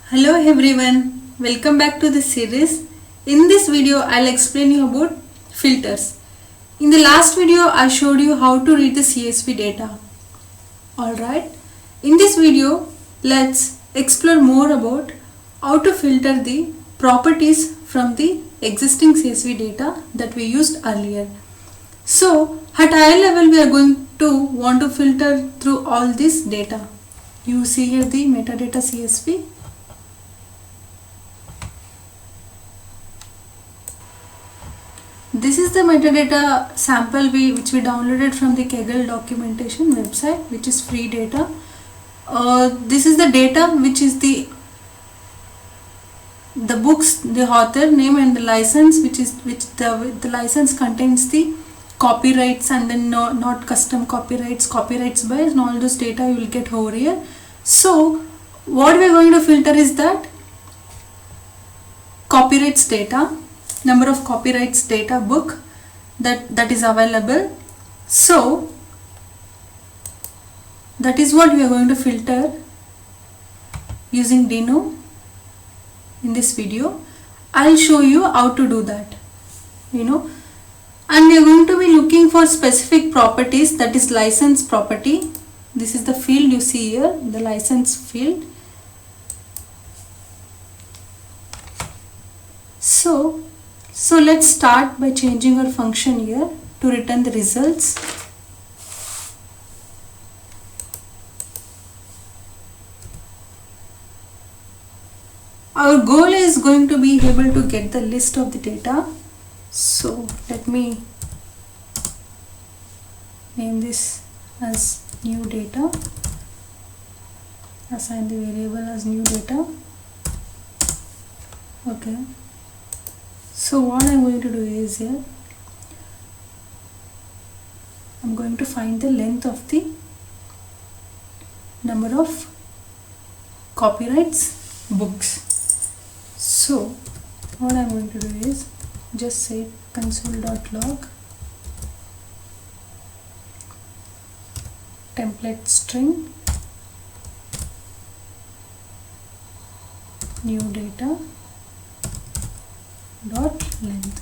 Hello everyone, welcome back to this series. In this video, I'll explain you about filters. In the last video, I showed you how to read the CSV data. Alright, in this video, let's explore more about how to filter the properties from the existing CSV data that we used earlier. So, at higher level, we are going to want to filter through all this data. You see here the metadata CSV. This is the metadata sample which we downloaded from the Kaggle documentation website, which is free data. This is the data which is the books, the author name and the license, which the license contains the copyrights and then not custom copyrights by, and all those data you will get over here. So what we are going to filter is that copyrights data, number of copyrights data book that is available. So that is what we are going to filter using Dino. In this video I'll show you how to do that, and we are going to be looking for specific properties, that is license property. This is the field you see here, the license field. So let's start by changing our function here to return the results. Our goal is going to be able to get the list of the data. So let me name this as new data, assign the variable as new data. Okay. So what I'm going to do is here, I'm going to find the length of the number of copyrights books. So what I'm going to do is just say console.log template string new data dot length.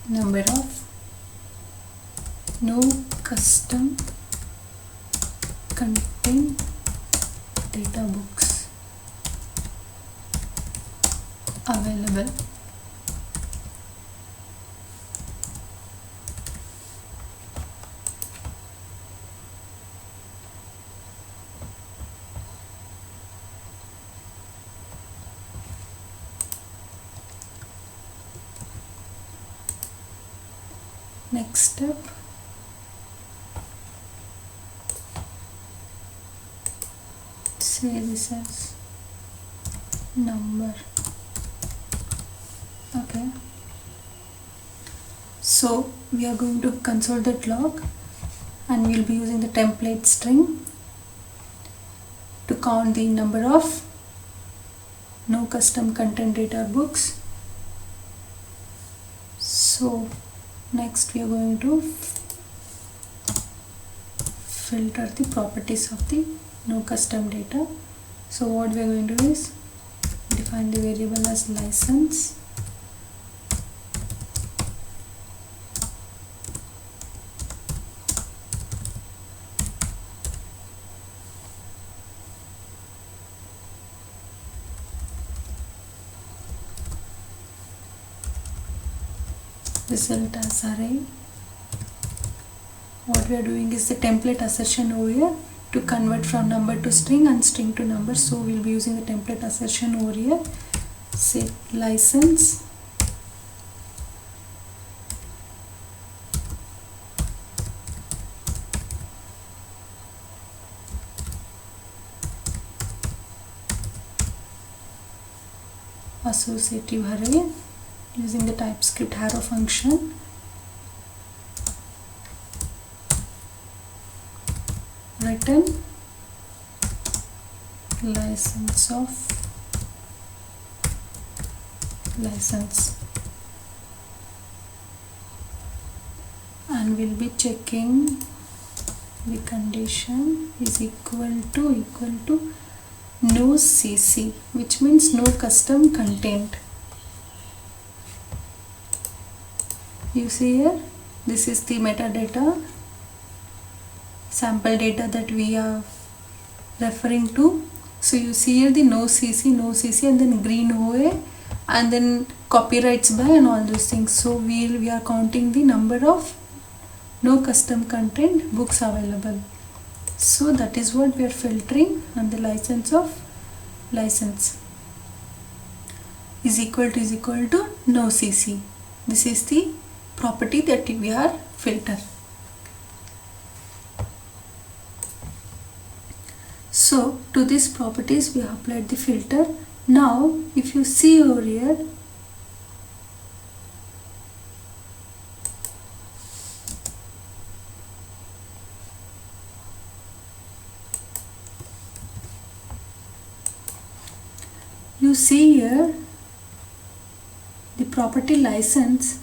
Number of no custom contain data books available. Next step, say this as number. Okay, so we are going to console.log and we will be using the template string to count the number of no custom content data books. So next we are going to filter the properties of the no custom data. So what we are going to do is define the variable as license, result as array. What we are doing is the template assertion over here to convert from number to string and string to number. So we'll be using the template assertion over here. Say license associative array using the TypeScript arrow function. Return license of license, and we'll be checking the condition is equal to no CC, which means no custom content. You see here, this is the metadata, sample data that we are referring to. So you see here the no CC and then green OA and then copyrights by and all those things. So we are counting the number of no custom content books available. So that is what we are filtering, and the license is equal to no CC. This is the property that we are filter. So to these properties we have applied the filter. Now if you see over here, you see here the property license.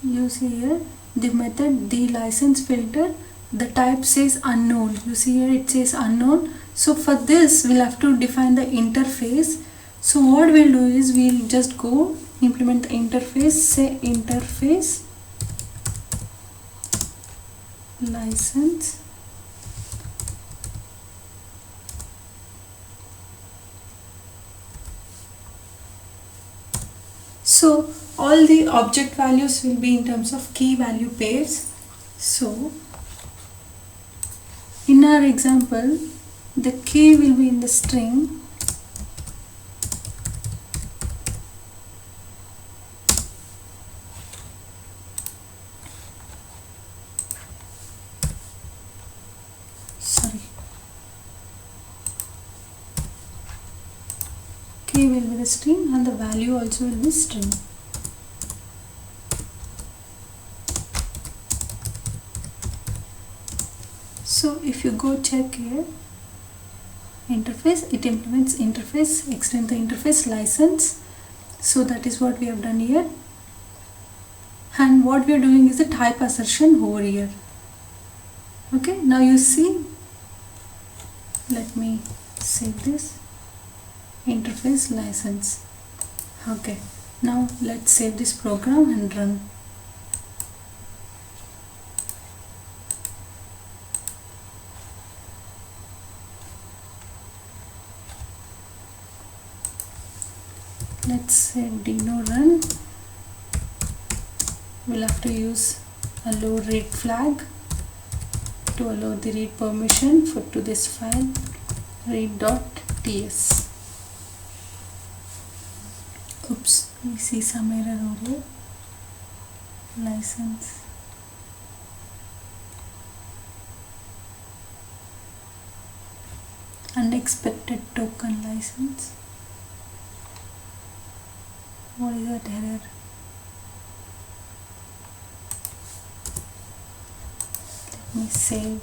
You see here the method, the license filter, the type says unknown. You see here it says unknown. So for this we'll have to define the interface. So what we'll do is we'll just go implement the interface, say interface license so all the object values will be in terms of key value pairs. So in our example the key will be in the string, key will be the string and the value also will be string. So if you go check here, interface, it implements interface, extend the interface license. So that is what we have done here. And what we are doing is the type assertion over here. Okay, now you see, let me save this, interface license. Okay, now let's save this program and run. Let's say Dino run. We'll have to use a low read flag to allow the read permission to this file read.ts. Oops, we see some error over here. License. Unexpected token license. What is that error? Let me save.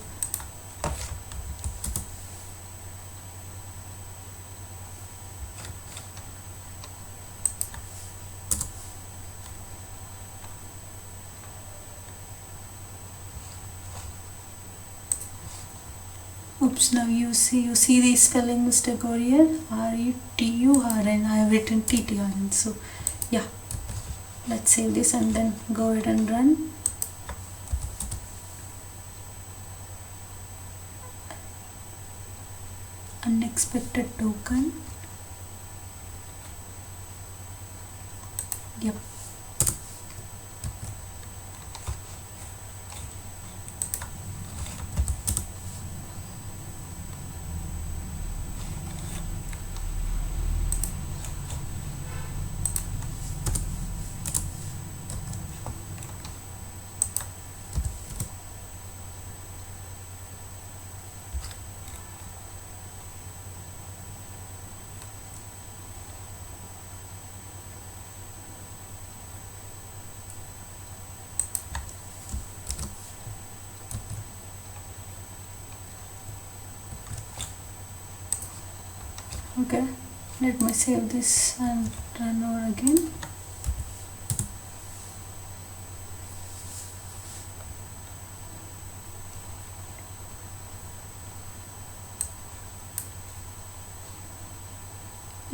Oops, now you see the spelling mistake over here. RUTURN. I have written TTRN. So yeah, let's save this and then go ahead and run. Unexpected token. Yep. Okay, let me save this and run over again.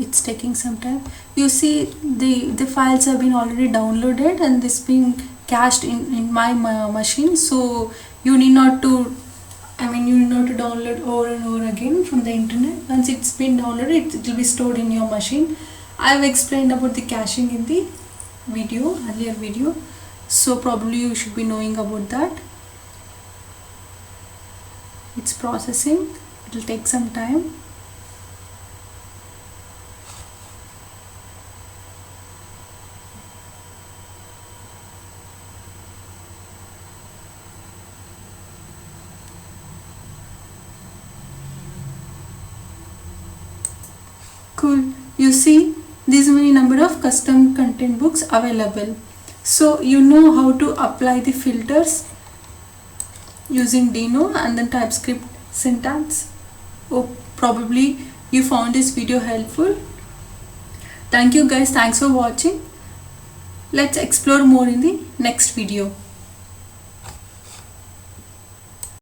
it's taking some time. You see the files have been already downloaded and this being cached in my machine, so you need not to you need not to download over and over again from the internet. Once it's been downloaded, it will be stored in your machine. I have explained about the caching in the earlier video, so probably you should be knowing about that. It's processing, it will take some time. Cool. You see these many number of custom content books available. So you know how to apply the filters using Deno and then TypeScript syntax. Oh, probably you found this video helpful. Thank you guys. Thanks for watching. Let's explore more in the next video.